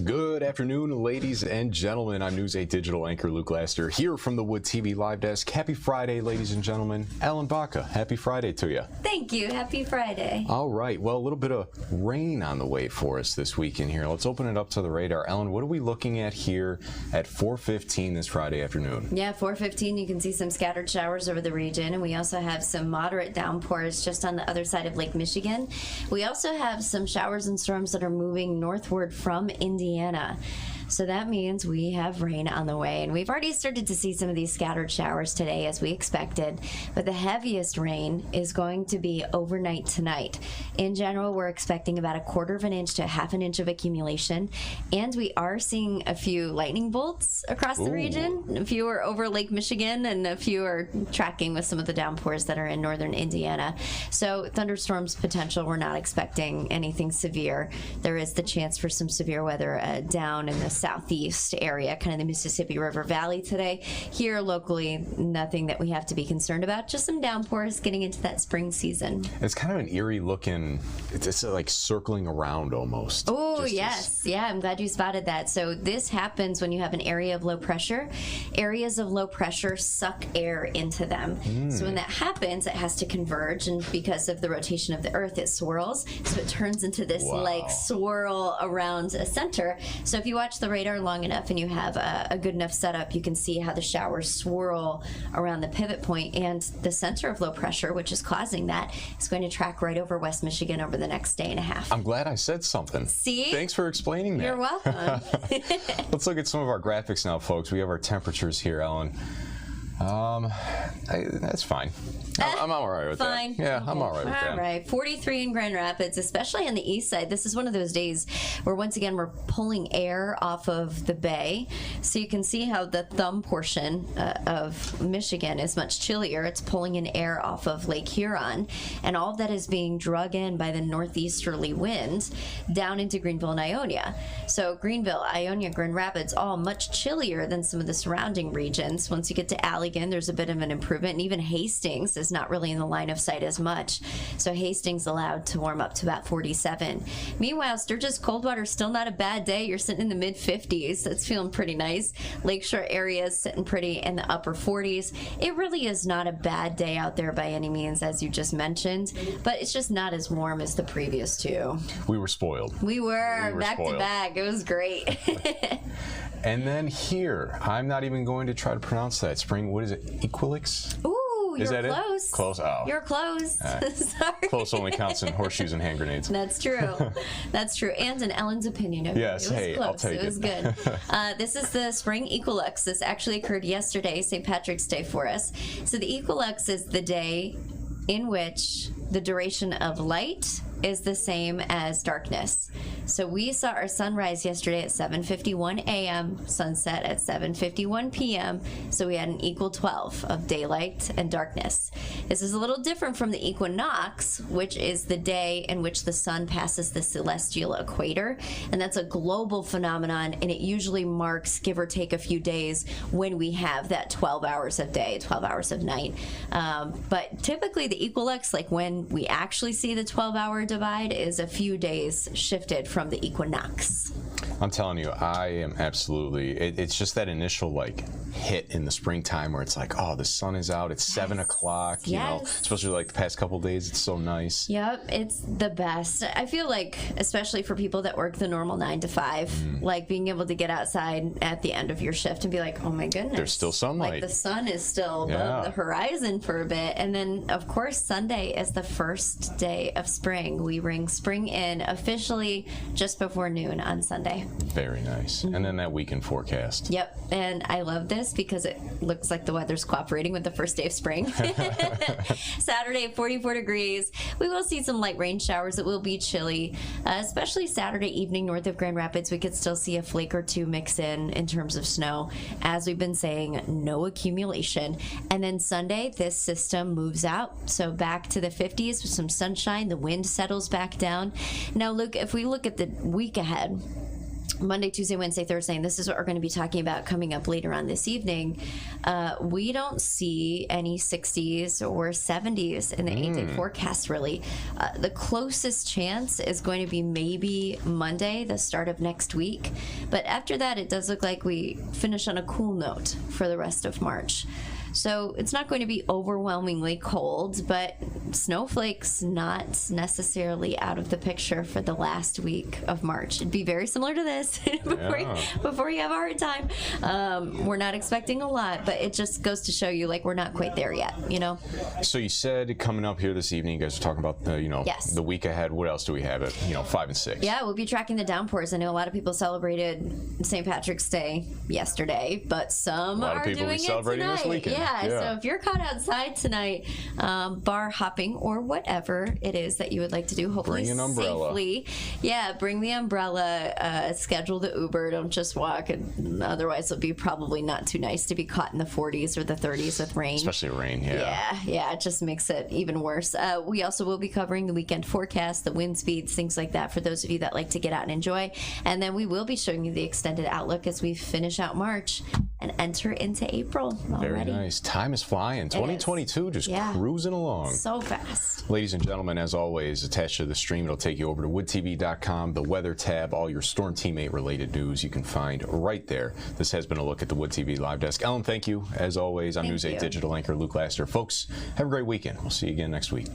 Good afternoon, ladies and gentlemen. I'm News 8 Digital anchor Luke Laster here from the Wood TV Live Desk. Happy Friday, ladies and gentlemen. Ellen Bacca, happy Friday to you. Thank you. Happy Friday. All right. Well, a little bit of rain on the way for us this weekend here. Let's open it up to the radar. Ellen, what are we looking at here at 4:15 this Friday afternoon? Yeah, 4:15, you can see some scattered showers over the region, and we also have some moderate downpours just on the other side of Lake Michigan. We also have some showers and storms that are moving northward from Indiana. So that means we have rain on the way, and we've already started to see some of these scattered showers today as we expected, but the heaviest rain is going to be overnight tonight. In general, we're expecting about 1/4 of an inch to 1/2 an inch of accumulation, and we are seeing a few lightning bolts across the region. A few are over Lake Michigan, and a few are tracking with some of the downpours that are in northern Indiana. So thunderstorms potential, we're not expecting anything severe. There is the chance for some severe weather down in the southeast area, kind of the Mississippi River Valley today. Here locally, nothing that we have to be concerned about, just some downpours getting into that spring season. It's kind of an eerie looking, it's like circling around almost. Oh, yes. Yeah, I'm glad you spotted that. So this happens when you have an area of low pressure. Areas of low pressure suck air into them. So when that happens, it has to converge, and because of the rotation of the earth, it swirls. So it turns into this like swirl around a center. So if you watch the radar long enough and you have a good enough setup, you can see how the showers swirl around the pivot point, and the center of low pressure, which is causing that, is going to track right over West Michigan over the next day and a half. I'm glad I said something. See? Thanks for explaining that. You're welcome. Let's look at some of our graphics now, folks. We have our temperatures here, Ellen. That's fine. I'm all right with Fine. that. Yeah, Okay. I'm all right with that. All right. 43 in Grand Rapids, especially on the east side. This is one of those days where, once again, we're pulling air off of the bay. So you can see how the thumb portion of Michigan is much chillier. It's pulling in air off of Lake Huron, and all of that is being drug in by the northeasterly winds down into Greenville and Ionia. So Greenville, Ionia, Grand Rapids, all much chillier than some of the surrounding regions. Once you get to Allegan, there's a bit of an improvement, and even Hastings is not really in the line of sight as much. So Hastings allowed to warm up to about 47. Meanwhile, Sturgis, Coldwater, still not a bad day. You're sitting in the mid-50s. That's feeling pretty nice. Lakeshore areas sitting pretty in the upper 40s. It really is not a bad day out there by any means, as you just mentioned, but it's just not as warm as the previous two. We were spoiled. We were back spoiled. to back. It was great. And then here, I'm not even going to try to pronounce that. Spring, what is it? EQUILUX? Ooh, Is you're that close. it? Close. Oh. You're close. Sorry. Close only counts in horseshoes and hand grenades. That's true. That's true. And in Ellen's opinion of Yes, it was hey, close. I'll take it was good. This is the spring equilux. This actually occurred yesterday, St. Patrick's Day for us. So the equilux is the day in which the duration of light is the same as darkness. So we saw our sunrise yesterday at 7:51 a.m., sunset at 7:51 p.m., so we had an equal 12 of daylight and darkness. This is a little different from the equinox, which is the day in which the sun passes the celestial equator, and that's a global phenomenon, and it usually marks, give or take a few days, when we have that 12 hours of day, 12 hours of night. But typically the equilux, like when we actually see the 12-hour divide, is a few days shifted from the equinox. I'm telling you, I am absolutely, it's just that initial like hit in the springtime where it's like, oh, the sun is out, it's 7 o'clock, you know, especially like the past couple of days, it's so nice. Yep, it's the best. I feel like, especially for people that work the normal 9 to 5, like being able to get outside at the end of your shift and be like, oh my goodness. There's still sunlight. Like the sun is still above the horizon for a bit. And then, of course, Sunday is the first day of spring. We bring spring in officially just before noon on Sunday. Very nice. And then that weekend forecast. Yep, and I love this because it looks like the weather's cooperating with the first day of spring. Saturday, 44 degrees. We will see some light rain showers. It will be chilly, especially Saturday evening north of Grand Rapids. We could still see a flake or two mix in terms of snow. As we've been saying, no accumulation. And then Sunday, this system moves out. So back to the 50s with some sunshine. The wind settles back down. Now, Luke, if we look at the week ahead, Monday, Tuesday, Wednesday, Thursday, and this is what we're going to be talking about coming up later on this evening, we don't see any 60s or 70s in the 8-day forecast, really. The closest chance is going to be maybe Monday, the start of next week. But after that, it does look like we finish on a cool note for the rest of March. So it's not going to be overwhelmingly cold, but snowflakes not necessarily out of the picture for the last week of March. It'd be very similar to this before you have a hard time. We're not expecting a lot, but it just goes to show you, like, we're not quite there yet, you know? So you said coming up here this evening, you guys are talking about, Yes. the week ahead. What else do we have at, 5 and 6? Yeah, we'll be tracking the downpours. I know a lot of people celebrated St. Patrick's Day yesterday, but some are doing it tonight. This weekend. Yeah, so if you're caught outside tonight, bar hopping or whatever it is that you would like to do, hopefully bring an umbrella. Safely. Yeah, bring the umbrella, schedule the Uber, don't just walk, and otherwise it'll be probably not too nice to be caught in the 40s or the 30s with rain. Especially rain, Yeah, it just makes it even worse. We also will be covering the weekend forecast, the wind speeds, things like that for those of you that like to get out and enjoy. And then we will be showing you the extended outlook as we finish out March and enter into April already. Very nice. Time is flying. 2022 just cruising along. So fast. Ladies and gentlemen, as always, attached to the stream, it'll take you over to woodtv.com, the weather tab, all your Storm Teammate related news you can find right there. This has been a look at the Wood TV Live Desk. Ellen, thank you. As always, I'm News 8 digital anchor Luke Laster. Folks, have a great weekend. We'll see you again next week.